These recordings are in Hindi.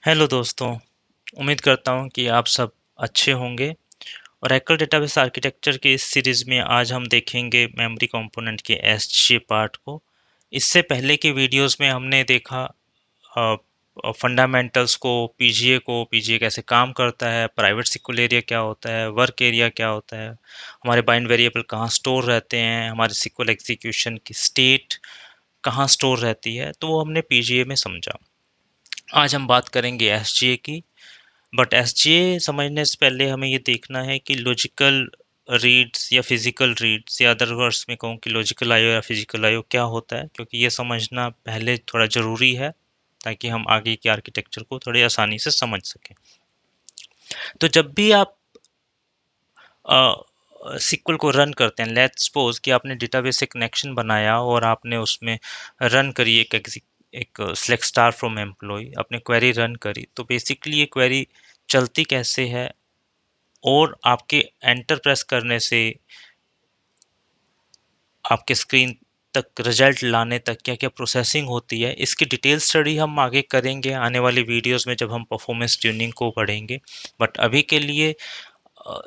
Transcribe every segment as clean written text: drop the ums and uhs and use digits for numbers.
हेलो दोस्तों। उम्मीद करता हूँ कि आप सब अच्छे होंगे। ओरेकल डेटाबेस आर्किटेक्चर की इस सीरीज़ में आज हम देखेंगे मेमोरी कंपोनेंट के एसजे पार्ट को। इससे पहले की वीडियोस में हमने देखा फंडामेंटल्स को, पीजीए कैसे काम करता है, प्राइवेट सिक्वल एरिया क्या होता है, वर्क एरिया क्या होता है, हमारे बाइंड वेरिएबल कहाँ स्टोर रहते हैं, हमारे सिक्वल एग्जीक्यूशन की स्टेट कहाँ स्टोर रहती है, तो वो हमने पीजीए में समझा। आज हम बात करेंगे एसजीए की। बट एसजीए समझने से पहले हमें ये देखना है कि लॉजिकल रीड्स या फिजिकल रीड्स, या अदर वर्ड्स में कहूँ कि लॉजिकल आईओ या फिजिकल आईओ क्या होता है, क्योंकि ये समझना पहले थोड़ा ज़रूरी है ताकि हम आगे की आर्किटेक्चर को थोड़ी आसानी से समझ सकें। तो जब भी आप सिक्वल को रन करते हैं, लेट्स सपोज कि आपने डेटाबेस से कनेक्शन बनाया और आपने उसमें रन करी एक सेलेक्ट स्टार फ्रॉम एम्प्लॉय, आपने क्वेरी रन करी, तो बेसिकली ये क्वेरी चलती कैसे है और आपके एंटर प्रेस करने से आपके स्क्रीन तक रिजल्ट लाने तक क्या क्या प्रोसेसिंग होती है, इसकी डिटेल स्टडी हम आगे करेंगे आने वाली वीडियोस में जब हम परफॉर्मेंस ट्यूनिंग को पढ़ेंगे। बट अभी के लिए अ,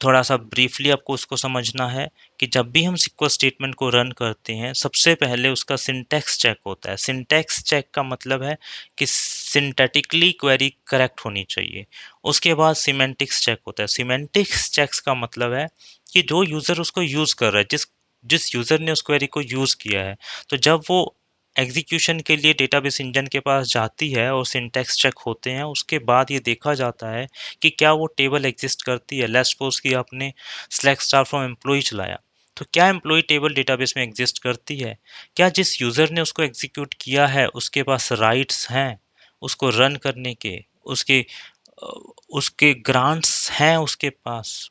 थोड़ा सा ब्रीफली आपको उसको समझना है कि जब भी हम सिक्वल स्टेटमेंट को रन करते हैं, सबसे पहले उसका सिंटैक्स चेक होता है। सिंटैक्स चेक का मतलब है कि सिंटैटिकली क्वेरी करेक्ट होनी चाहिए। उसके बाद सिमेंटिक्स चेक होता है। सिमेंटिक्स चेक्स का मतलब है कि जो यूज़र उसको यूज़ कर रहा है, जिस जिस यूज़र ने उस क्वेरी को यूज़ किया है, तो जब वो एग्जीक्यूशन के लिए डेटाबेस इंजन के पास जाती है और सिंटैक्स चेक होते हैं, उसके बाद ये देखा जाता है कि क्या वो टेबल एग्जिस्ट करती है। लेट्स सपोज कि आपने सेलेक्ट स्टार फ्रॉम एम्प्लॉय चलाया, तो क्या एम्प्लॉय टेबल डेटाबेस में एग्जिस्ट करती है? क्या जिस यूज़र ने उसको एग्जीक्यूट किया है उसके पास राइट्स हैं उसको रन करने के, उसके उसके ग्रांट्स हैं उसके पास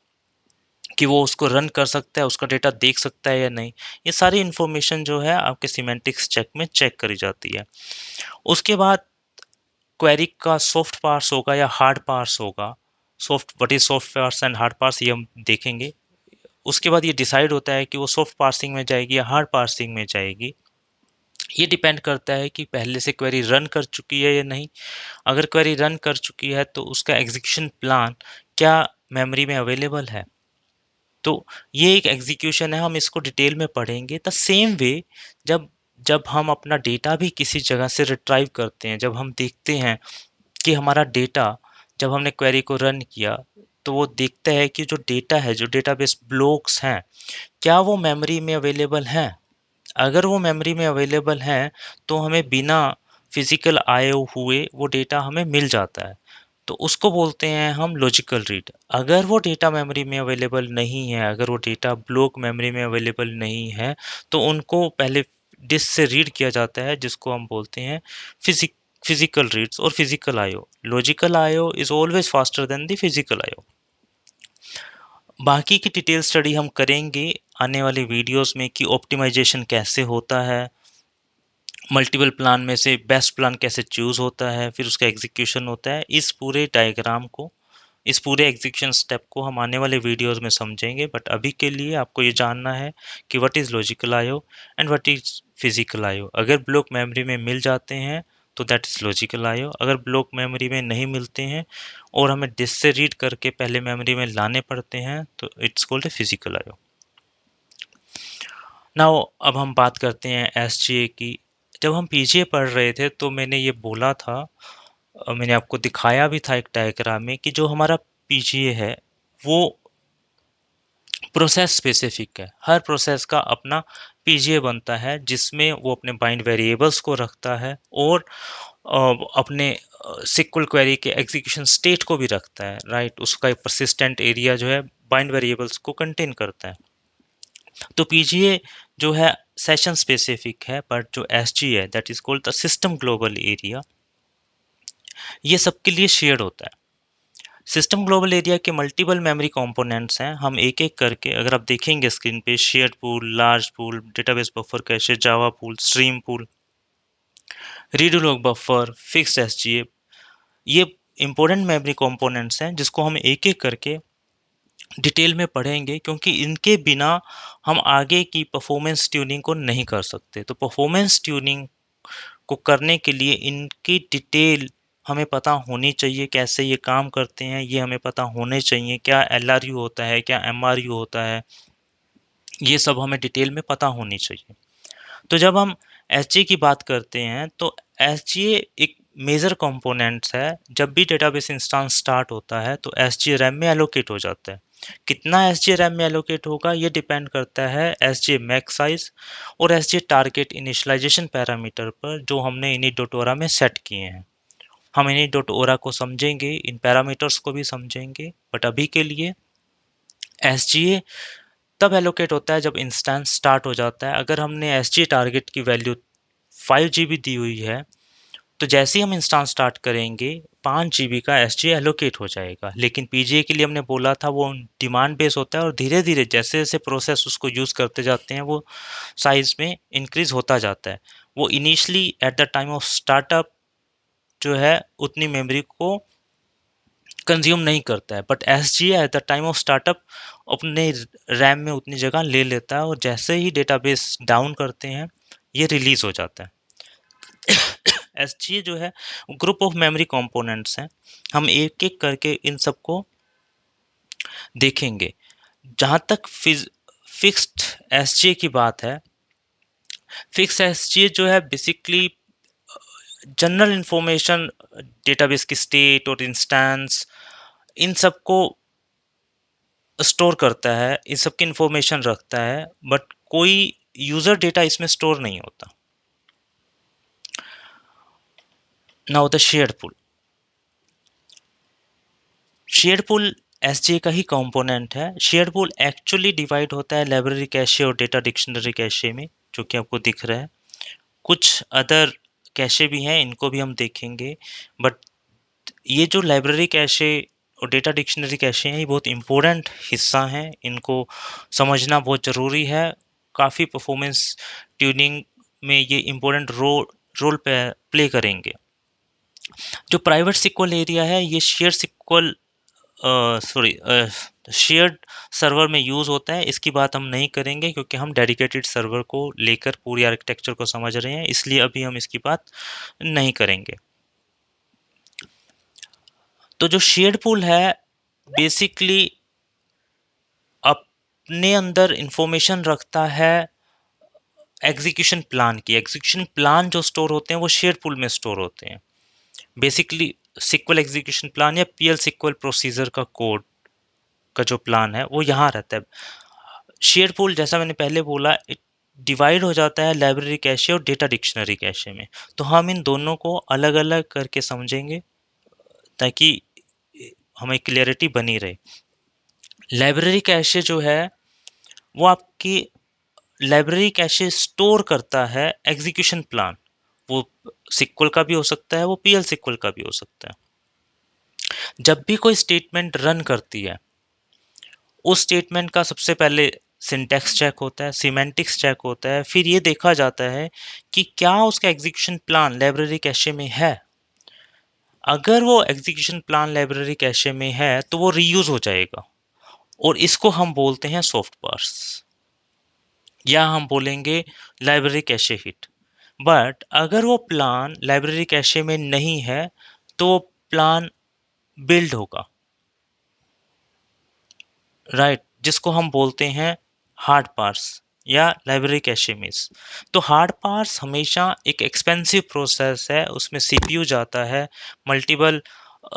कि वो उसको रन कर सकता है, उसका डेटा देख सकता है या नहीं? ये सारी इन्फॉर्मेशन जो है आपके सिमेंटिक्स चेक में चेक करी जाती है। उसके बाद क्वेरी का सॉफ्ट पार्स होगा या हार्ड पार्स होगा। Soft what is soft parse and hard parse, ये हम देखेंगे। उसके बाद ये डिसाइड होता है कि वो सॉफ्ट पार्सिंग में जाएगी या हार्ड पार्सिंग में जाएगी। ये डिपेंड करता है कि पहले से क्वेरी रन कर चुकी है या नहीं। अगर क्वेरी रन कर चुकी है तो उसका एग्जीक्यूशन प्लान क्या मेमोरी में अवेलेबल है। तो ये एक एग्जीक्यूशन है, हम इसको डिटेल में पढ़ेंगे। द सेम वे, जब जब हम अपना डेटा भी किसी जगह से रिट्राइव करते हैं, जब हम देखते हैं कि हमारा डेटा, जब हमने क्वेरी को रन किया, तो वो देखता है कि जो डेटा है, जो डेटाबेस ब्लॉक्स हैं, क्या वो मेमोरी में अवेलेबल हैं। अगर वो मेमोरी में अवेलेबल हैं तो हमें बिना फिजिकल आए हुए वो डेटा हमें मिल जाता है। तो उसको बोलते हैं हम लॉजिकल रीड। अगर वो डेटा मेमोरी में अवेलेबल नहीं है, अगर वो डेटा ब्लॉक मेमोरी में अवेलेबल नहीं है, तो उनको पहले डिस्क से रीड किया जाता है, जिसको हम बोलते हैं फिजिकल रीड्स और physical IO. Logical IO is always faster than the physical IO. बाकी की डिटेल स्टडी हम करेंगे आने वाली वीडियोस में कि ऑप्टिमाइजेशन कैसे होता है, मल्टीपल प्लान में से बेस्ट प्लान कैसे चूज होता है, फिर उसका एग्जीक्यूशन होता है। इस पूरे डायग्राम को, इस पूरे एग्जीक्यूशन स्टेप को हम आने वाले वीडियोस में समझेंगे। बट अभी के लिए आपको ये जानना है कि what is logical IO and what is physical IO. अगर ब्लॉक मेमोरी में मिल जाते हैं तो दैट इज़ लॉजिकल आईओ। अगर ब्लॉक मेमोरी में नहीं मिलते हैं और हमें डिस्क से रीड करके पहले मेमोरी में लाने पड़ते हैं, तो it's called a physical IO. Now अब हम बात करते हैं एसजीए की। जब हम पीजीए पढ़ रहे थे तो मैंने ये बोला था, मैंने आपको दिखाया भी था एक डायग्राम में, कि जो हमारा पीजीए है वो प्रोसेस स्पेसिफिक है। हर प्रोसेस का अपना पीजीए बनता है जिसमें वो अपने बाइंड वेरिएबल्स को रखता है और अपने सिक्वल क्वेरी के एग्जीक्यूशन स्टेट को भी रखता है, राइट। उसका एक परसिस्टेंट एरिया जो है बाइंड वेरिएबल्स को कंटेन करता है। तो पीजीए जो है सेशन स्पेसिफिक है, बट जो एसजी है that is called the system global area, ये सबके लिए शेयर्ड होता है। सिस्टम ग्लोबल एरिया के मल्टीपल मेमोरी कंपोनेंट्स हैं। हम एक एक करके, अगर आप देखेंगे स्क्रीन पे, shared pool, large pool, database buffer cache, Java pool, stream pool, redo log buffer, fixed SGA, ये इंपॉर्टेंट मेमोरी कंपोनेंट्स हैं जिसको हम एक एक करके डिटेल में पढ़ेंगे, क्योंकि इनके बिना हम आगे की परफॉर्मेंस ट्यूनिंग को नहीं कर सकते। तो परफॉर्मेंस ट्यूनिंग को करने के लिए इनकी डिटेल हमें पता होनी चाहिए, कैसे ये काम करते हैं ये हमें पता होने चाहिए, क्या एलआरयू होता है, क्या एमआरयू होता है, ये सब हमें डिटेल में पता होनी चाहिए। तो जब हम एसजी की बात करते हैं तो एसजी एक मेजर कंपोनेंट्स है। जब भी डेटाबेस इंस्टेंस स्टार्ट होता है तो एसजी रैम में एलोकेट हो जाता है। कितना एसजी रैम में एलोकेट होगा ये डिपेंड करता है एसजी मैक्स साइज और एसजी टारगेट इनिशियलाइजेशन पैरामीटर पर जो हमने init.ora में सेट किए हैं। हम init.ora को समझेंगे, इन पैरामीटर्स को भी समझेंगे, बट अभी के लिए एसजीए तब एलोकेट होता है जब इंस्टेंस स्टार्ट हो जाता है। अगर हमने एसजी टारगेट की वैल्यू 5 जीबी दी हुई है तो जैसे ही हम इंस्टेंस स्टार्ट करेंगे 5 जीबी का एसजी एलोकेट हो जाएगा। लेकिन पीजीए के लिए हमने बोला था वो डिमांड बेस होता है और धीरे धीरे जैसे जैसे प्रोसेस उसको यूज़ करते जाते हैं वो साइज में इंक्रीज होता जाता है। वो initially at the time of startup जो है उतनी मेमोरी को कंज्यूम नहीं करता है, but SG at the time of startup अपने रैम में उतनी जगह ले लेता है और जैसे ही डेटाबेस डाउन करते हैं ये रिलीज हो जाता है। एसजी जो है ग्रुप ऑफ मेमोरी कंपोनेंट्स हैं। हम एक एक करके इन सबको देखेंगे। जहाँ तक फिक्स्ड एसजी की बात है, फिक्स एसजी जो है बेसिकली जनरल इंफॉर्मेशन, डेटाबेस की स्टेट और इंस्टेंस, इन सबको स्टोर करता है, इन सब की इंफॉर्मेशन रखता है, बट कोई यूजर डेटा इसमें स्टोर नहीं होता। Now the shared pool. Shared pool SJ का ही कंपोनेंट है। शेयर्ड पूल एक्चुअली डिवाइड होता है लाइब्रेरी कैशे और डेटा डिक्शनरी कैशे में, जो कि आपको दिख रहा है। कुछ अदर कैशे भी हैं, इनको भी हम देखेंगे, बट ये जो लाइब्रेरी कैशे और डेटा डिक्शनरी कैशे हैं ये बहुत इंपॉर्टेंट हिस्सा हैं, इनको समझना बहुत ज़रूरी है। काफ़ी परफॉर्मेंस ट्यूनिंग में ये इंपॉर्टेंट रोल प्ले करेंगे। जो प्राइवेट सिक्वल एरिया है ये share SQL sorry shared server में यूज़ होता है। इसकी बात हम नहीं करेंगे क्योंकि हम डेडिकेटेड सर्वर को लेकर पूरी आर्किटेक्चर को समझ रहे हैं, इसलिए अभी हम इसकी बात नहीं करेंगे। तो जो शेयर्ड पूल है बेसिकली अपने अंदर इंफॉर्मेशन रखता है एग्जीक्यूशन प्लान की। एग्जीक्यूशन प्लान जो स्टोर होते हैं वो शेयर्ड पूल में स्टोर होते हैं। बेसिकली सिक्वल एग्जीक्यूशन प्लान या पीएल सिक्वल प्रोसीजर का कोड का जो प्लान है वो यहाँ रहता है। शेयर पूल जैसा मैंने पहले बोला डिवाइड हो जाता है लाइब्रेरी कैशे और डेटा डिक्शनरी कैशे में। तो हम इन दोनों को अलग अलग करके समझेंगे ताकि हमें क्लियरिटी बनी रहे। लाइब्रेरी कैशे जो है वो आपकी लाइब्रेरी कैशे स्टोर करता है एग्जीक्यूशन प्लान। वो सिक्वल का भी हो सकता है, वो पीएल सिक्वल का भी हो सकता है। जब भी कोई स्टेटमेंट रन करती है उस स्टेटमेंट का सबसे पहले सिंटैक्स चेक होता है, सिमेंटिक्स चेक होता है, फिर ये देखा जाता है कि क्या उसका एग्जीक्यूशन प्लान लाइब्रेरी कैशे में है। अगर वो एग्जीक्यूशन प्लान लाइब्रेरी कैशे में है तो वो रीयूज हो जाएगा और इसको हम बोलते हैं सॉफ्ट पार्स, या हम बोलेंगे लाइब्रेरी कैशे हिट। बट अगर वो प्लान लाइब्रेरी कैशे में नहीं है तो वो प्लान बिल्ड होगा, राइट, जिसको हम बोलते हैं हार्ड पार्स या लाइब्रेरी कैशे मिस। तो हार्ड पार्स हमेशा एक एक्सपेंसिव प्रोसेस है, उसमें सीपीयू जाता है, मल्टीपल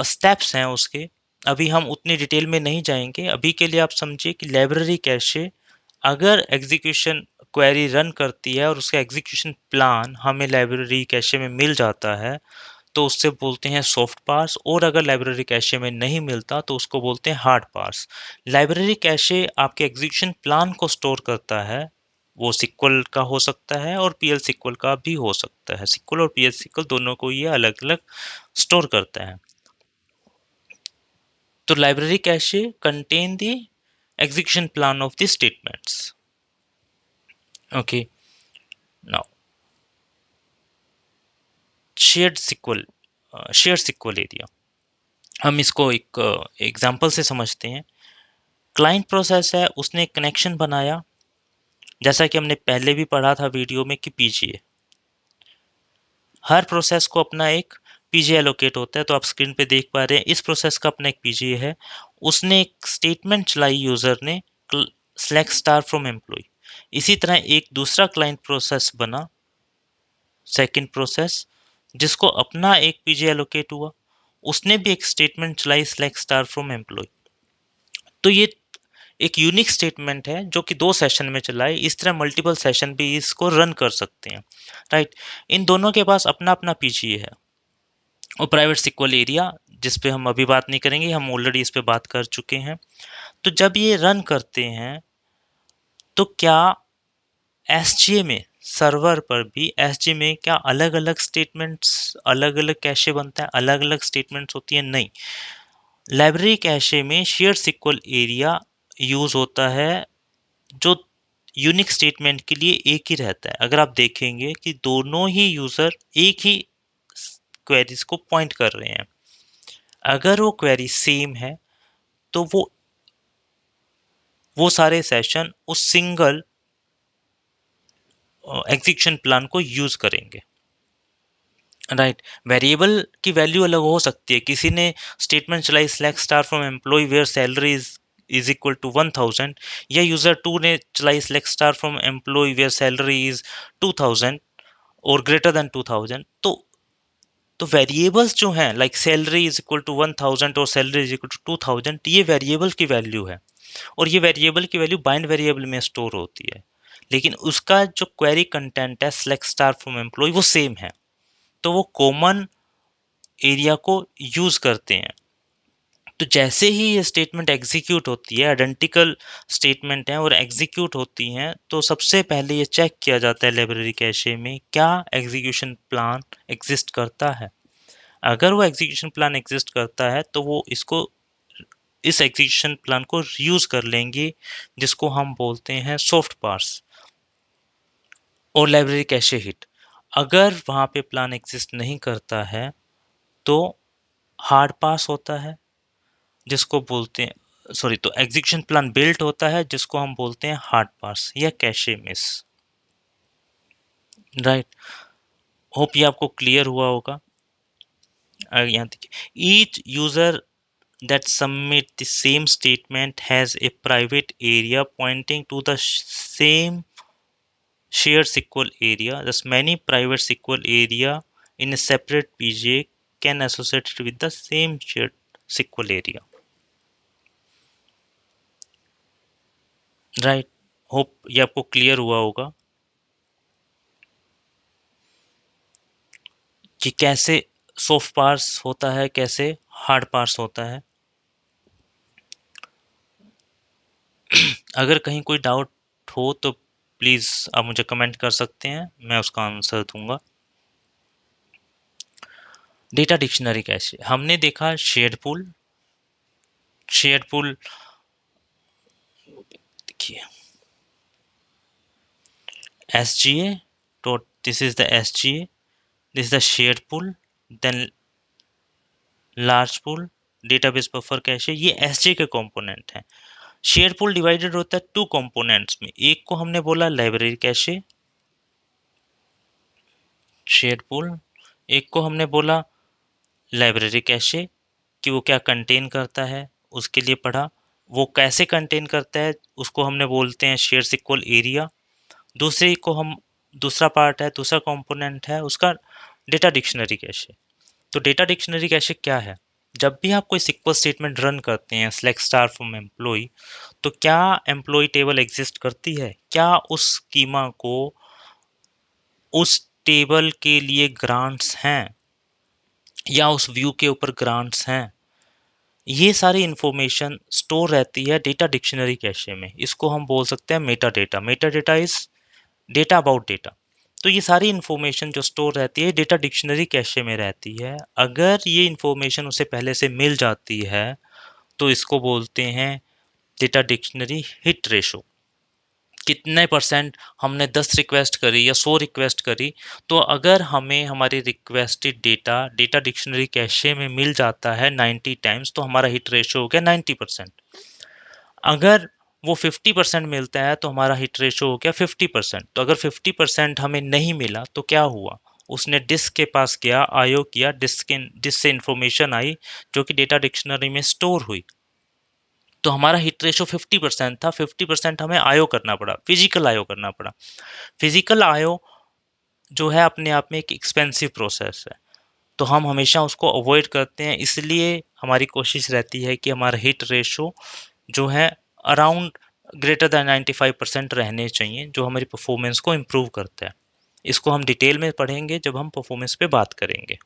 स्टेप्स हैं उसके। अभी हम उतनी डिटेल में नहीं जाएंगे। अभी के लिए आप समझिए कि लाइब्रेरी कैशे अगर एग्जीक्यूशन क्वेरी रन करती है और उसका एग्जीक्यूशन प्लान हमें लाइब्रेरी कैशे में मिल जाता है तो उससे बोलते हैं सॉफ्ट पार्स, और अगर लाइब्रेरी कैशे में नहीं मिलता तो उसको बोलते हैं हार्ड पार्स। लाइब्रेरी कैशे आपके एग्जीक्यूशन प्लान को स्टोर करता है, वो सिक्वल का हो सकता है और पीएल सिक्वल का भी हो सकता है। सिक्वल और पीएल सिक्वल दोनों को ये अलग अलग स्टोर करता है। तो library cache contain the execution plan of the statements. Okay, now shared SQL, share SQL area हम इसको एक एग्जांपल से समझते हैं। क्लाइंट प्रोसेस है, उसने एक कनेक्शन बनाया, जैसा कि हमने पहले भी पढ़ा था वीडियो में कि पीजीए हर प्रोसेस को अपना एक पीजे एलोकेट होता है। तो आप स्क्रीन पे देख पा रहे हैं इस प्रोसेस का अपना एक पीजे है। उसने एक स्टेटमेंट चलाई यूजर ने, सेलेक्ट स्टार फ्रॉम एम्प्लॉय। इसी तरह एक दूसरा क्लाइंट प्रोसेस बना, सेकंड प्रोसेस, जिसको अपना एक पीजे एलोकेट हुआ, उसने भी एक स्टेटमेंट चलाई, सेलेक्ट स्टार फ्रॉम एम्प्लॉय। तो ये एक यूनिक स्टेटमेंट है जो कि 2 सेशन में चला है। इस तरह मल्टीपल सेशन भी इसको रन कर सकते हैं, राइट। इन दोनों के पास अपना अपना पीजीए है। और प्राइवेट सिक्वल एरिया, जिस पे हम अभी बात नहीं करेंगे, हम ऑलरेडी इस पे बात कर चुके हैं। तो जब ये रन करते हैं तो क्या एसजीए में, सर्वर पर भी एसजीए में क्या अलग अलग स्टेटमेंट्स, अलग अलग कैशे बनता है, अलग अलग स्टेटमेंट्स होती है? नहीं। लाइब्रेरी कैशे में शेयर सिक्वल एरिया यूज होता है जो यूनिक स्टेटमेंट के लिए एक ही रहता है। अगर आप देखेंगे कि दोनों ही यूजर एक ही क्वेरीज को पॉइंट कर रहे हैं, अगर वो क्वेरी सेम है तो वो सारे सेशन उस सिंगल एग्जीक्यूशन प्लान को यूज करेंगे, राइट। वेरिएबल की वैल्यू अलग हो सकती है। किसी ने स्टेटमेंट चलाई, select star from employ where salary is equal to 1000, या यूजर 2 ने चलाई, select star from employ where salary is 2000 और ग्रेटर देन 2000। तो वेरिएबल्स जो हैं, like salary is equal to 1000 और सैलरी इज इक्वल टू 2000, ये वेरिएबल की वैल्यू है। और ये वेरिएबल की वैल्यू बाइंड वेरिएबल में स्टोर होती है, लेकिन उसका जो क्वेरी कंटेंट है, सिलेक्ट स्टार फ्रॉम एम्प्लॉय, वो सेम है। तो वो कॉमन एरिया को यूज करते हैं। तो जैसे ही ये स्टेटमेंट एग्जीक्यूट होती है, आइडेंटिकल स्टेटमेंट है और एग्जीक्यूट होती हैं, तो सबसे पहले ये चेक किया जाता है लाइब्रेरी कैशे में क्या एग्जीक्यूशन प्लान एग्जिस्ट करता है। अगर वो एग्जीक्यूशन प्लान एग्जिस्ट करता है तो वो इस एग्जीक्यूशन प्लान को यूज कर लेंगे, जिसको हम बोलते हैं सॉफ्ट पार्स और लाइब्रेरी कैशे हिट। अगर वहां पे प्लान एग्जिस्ट नहीं करता है तो हार्ड पास होता है, जिसको बोलते हैं, सॉरी, तो एग्जीक्यूशन प्लान बिल्ट होता है जिसको हम बोलते हैं हार्ड पास या कैशे मिस, राइट। होप ये आपको क्लियर हुआ होगा। यहाँ देखिए, each user that submit the same statement has a private area pointing to the same shared SQL area. Thus, many private SQL area in a separate PJ can associate it with the same shared SQL area. Right? Hope ये आपको क्लियर हुआ होगा कि कैसे सॉफ्ट पार्स होता है, कैसे हार्ड पार्स होता है। अगर कहीं कोई डाउट हो तो प्लीज़ आप मुझे कमेंट कर सकते हैं, मैं उसका आंसर दूंगा। डेटा डिक्शनरी कैसे, हमने देखा शेयर्ड पूल। शेयर्ड पूल देखिए, SGA, तो this is the SGA, this is the shared pool, then large pool, database buffer cache, ये SGA के कंपोनेंट हैं। शेयर पूल डिवाइडेड होता है 2 कंपोनेंट्स में, एक को हमने बोला लाइब्रेरी कैशे शेयर पूल, एक को हमने बोला लाइब्रेरी कैशे कि वो क्या कंटेन करता है, उसके लिए पढ़ा। वो कैसे कंटेन करता है उसको हमने बोलते हैं शेयर सिक्वल एरिया। दूसरे को हम, दूसरा पार्ट है, दूसरा कंपोनेंट है उसका डेटा डिक्शनरी कैशे। तो डेटा डिक्शनरी कैशे क्या है? जब भी आप कोई सिक्वल स्टेटमेंट रन करते हैं, सेलेक्ट स्टार फ्रॉम एम्प्लॉय, तो क्या एम्प्लॉय टेबल एग्जिस्ट करती है? क्या उस स्कीमा को, उस टेबल के लिए ग्रांट्स हैं या उस व्यू के ऊपर ग्रांट्स हैं? ये सारी इंफॉर्मेशन स्टोर रहती है डेटा डिक्शनरी कैशे में। इसको हम बोल सकते हैं Meta data. Meta data is data about data. तो ये सारी इंफॉर्मेशन जो स्टोर रहती है डेटा डिक्शनरी कैशे में रहती है। अगर ये इंफॉर्मेशन उसे पहले से मिल जाती है तो इसको बोलते हैं डेटा डिक्शनरी हिट रेशो। कितने परसेंट, हमने 10 रिक्वेस्ट करी या 100 रिक्वेस्ट करी, तो अगर हमें हमारी requested data data dictionary cache में मिल जाता है 90 टाइम्स, तो हमारा हिट रेशो हो गया 90%। अगर वो 50% मिलता है तो हमारा हिट रेशो हो गया 50%। तो अगर 50% हमें नहीं मिला तो क्या हुआ? उसने डिस्क के पास गया, आयो किया, डिस्क से इंफॉर्मेशन आई जो कि डेटा डिक्शनरी में स्टोर हुई। तो हमारा हिट रेशो 50% था, 50% हमें आयो करना पड़ा, फिजिकल आयो करना पड़ा। फिजिकल आयो जो है अपने आप में एक एक्सपेंसिव प्रोसेस है, तो हम हमेशा उसको अवॉइड करते हैं। इसलिए हमारी कोशिश रहती है कि हमारा हिट रेशो जो है अराउंड ग्रेटर दैन 95% रहने चाहिए, जो हमारी परफॉर्मेंस को इम्प्रूव करता है। इसको हम डिटेल में पढ़ेंगे जब हम परफॉर्मेंस पे बात करेंगे।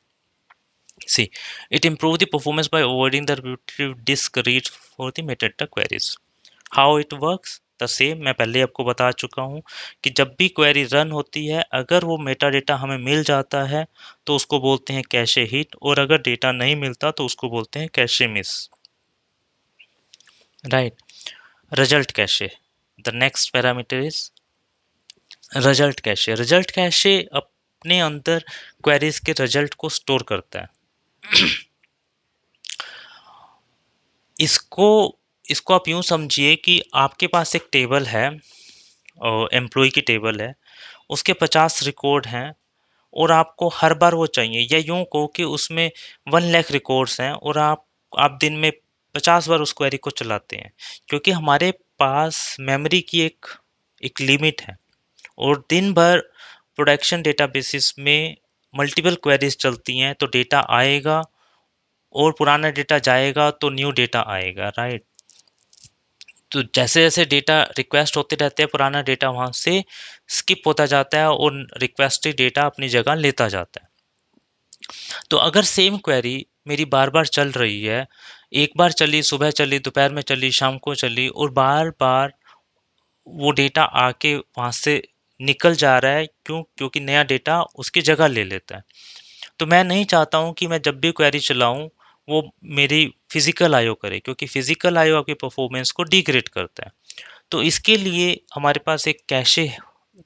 See, it improves the performance by avoiding the repetitive disk reads for the metadata queries. How it works? The same, मैं पहले आपको बता चुका हूँ कि जब भी क्वेरी रन होती है, अगर वो मेटा डेटा हमें मिल जाता है तो उसको बोलते हैं कैशे हिट, और अगर डेटा नहीं मिलता तो उसको बोलते हैं cache miss. Right. Result cache, the next parameter is result cache. Result cache अपने अंदर क्वेरीज के रिजल्ट को स्टोर करता है। इसको इसको आप यूं समझिए कि आपके पास एक टेबल है, एम्प्लॉय की टेबल है, उसके 50 रिकॉर्ड हैं और आपको हर बार वो चाहिए, या यूं कहो कि उसमें 1 लाख रिकॉर्ड्स हैं और आप दिन में 50 बार उस क्वेरी को चलाते हैं, क्योंकि हमारे पास मेमोरी की एक लिमिट है और दिन भर प्रोडक्शन डेटाबेसिस में मल्टीपल क्वेरीज चलती हैं, तो डेटा आएगा और पुराना डेटा जाएगा तो न्यू डेटा आएगा। राइट। तो जैसे जैसे डेटा रिक्वेस्ट होते रहते हैं, पुराना डेटा वहाँ से स्किप होता जाता है और रिक्वेस्टेड डेटा अपनी जगह लेता जाता है। तो अगर सेम क्वेरी मेरी बार बार चल रही है, एक बार चली, सुबह चली, दोपहर में चली, शाम को चली, और बार बार वो डेटा आके वहाँ से निकल जा रहा है, क्योंकि नया डेटा उसकी जगह ले लेता है। तो मैं नहीं चाहता हूँ कि मैं जब भी क्वेरी चलाऊँ वो मेरी फिजिकल आईओ करे, क्योंकि फिजिकल आईओ आपकी परफॉर्मेंस को डिग्रेड करता है। तो इसके लिए हमारे पास एक कैशे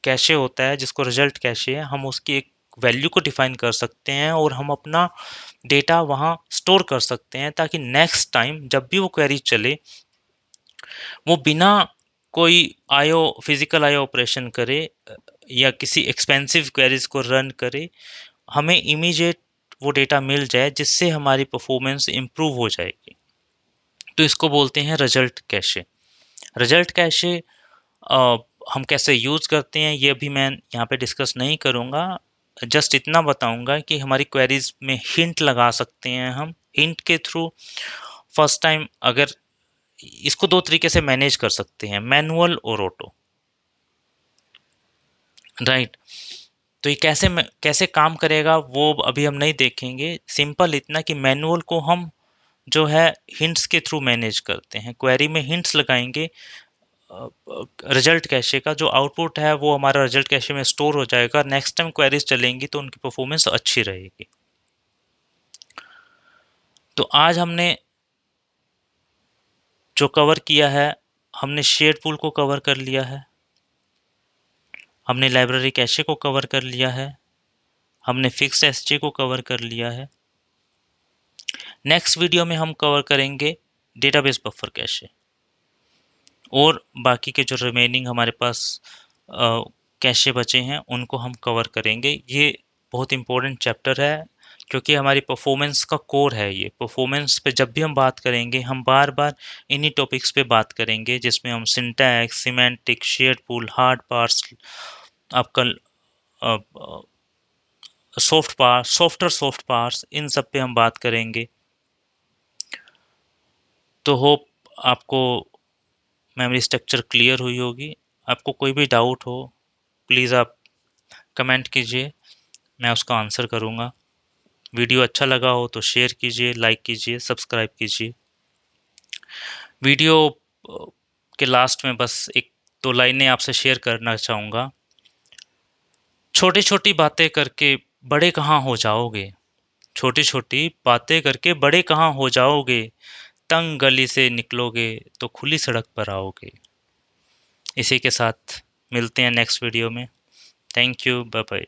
कैशे होता है जिसको रिजल्ट कैशे है। हम उसकी एक वैल्यू को डिफाइन कर सकते हैं और हम अपना डेटा वहाँ स्टोर कर सकते हैं, ताकि नेक्स्ट टाइम जब भी वो क्वेरी चले वो बिना कोई आईओ फिजिकल आईओ ऑपरेशन करे या किसी एक्सपेंसिव क्वेरीज को रन करे, हमें इमीडिएट वो डेटा मिल जाए जिससे हमारी परफॉर्मेंस इम्प्रूव हो जाएगी। तो इसको बोलते हैं रिजल्ट कैशे। रिजल्ट कैशे हम कैसे यूज़ करते हैं ये भी मैं यहाँ पे डिस्कस नहीं करूँगा, जस्ट इतना बताऊँगा कि हमारी क्वेरीज में हिंट लगा सकते हैं हम। हिंट के थ्रू फर्स्ट टाइम अगर इसको दो तरीके से मैनेज कर सकते हैं, मैनुअल और ऑटो। राइट। तो ये कैसे काम करेगा वो अभी हम नहीं देखेंगे। सिंपल इतना कि मैनुअल को हम जो है हिंट्स के थ्रू मैनेज करते हैं, क्वेरी में हिंट्स लगाएंगे, रिजल्ट कैशे का जो आउटपुट है वो हमारा रिजल्ट कैशे में स्टोर हो जाएगा। नेक्स्ट टाइम क्वेरीज चलेंगी तो उनकी परफॉर्मेंस अच्छी रहेगी। तो आज हमने जो कवर किया है, हमने शेयर्ड पूल को कवर कर लिया है, हमने लाइब्रेरी कैशे को कवर कर लिया है, हमने फिक्स एसजे को कवर कर लिया है। नेक्स्ट वीडियो में हम कवर करेंगे डेटाबेस बफर कैशे और बाकी के जो रिमेनिंग हमारे पास कैशे बचे हैं उनको हम कवर करेंगे। ये बहुत इंपॉर्टेंट चैप्टर है क्योंकि हमारी परफॉर्मेंस का कोर है। ये परफॉर्मेंस पे जब भी हम बात करेंगे हम बार बार इन्हीं टॉपिक्स पे बात करेंगे, जिसमें हम syntax, semantic, shared pool, hard parse, आपका सॉफ्ट पार्स, इन सब पे हम बात करेंगे। तो होप आपको मेमोरी स्ट्रक्चर क्लियर हुई होगी। आपको कोई भी डाउट हो प्लीज़ आप कमेंट कीजिए, मैं उसका आंसर करूँगा। वीडियो अच्छा लगा हो तो शेयर कीजिए, लाइक कीजिए, सब्सक्राइब कीजिए। वीडियो के लास्ट में बस एक दो लाइनें आपसे शेयर करना चाहूँगा। छोटी छोटी बातें करके बड़े कहाँ हो जाओगे, छोटी छोटी बातें करके बड़े कहाँ हो जाओगे, तंग गली से निकलोगे तो खुली सड़क पर आओगे। इसी के साथ मिलते हैं नेक्स्ट वीडियो में। Thank you, bye bye.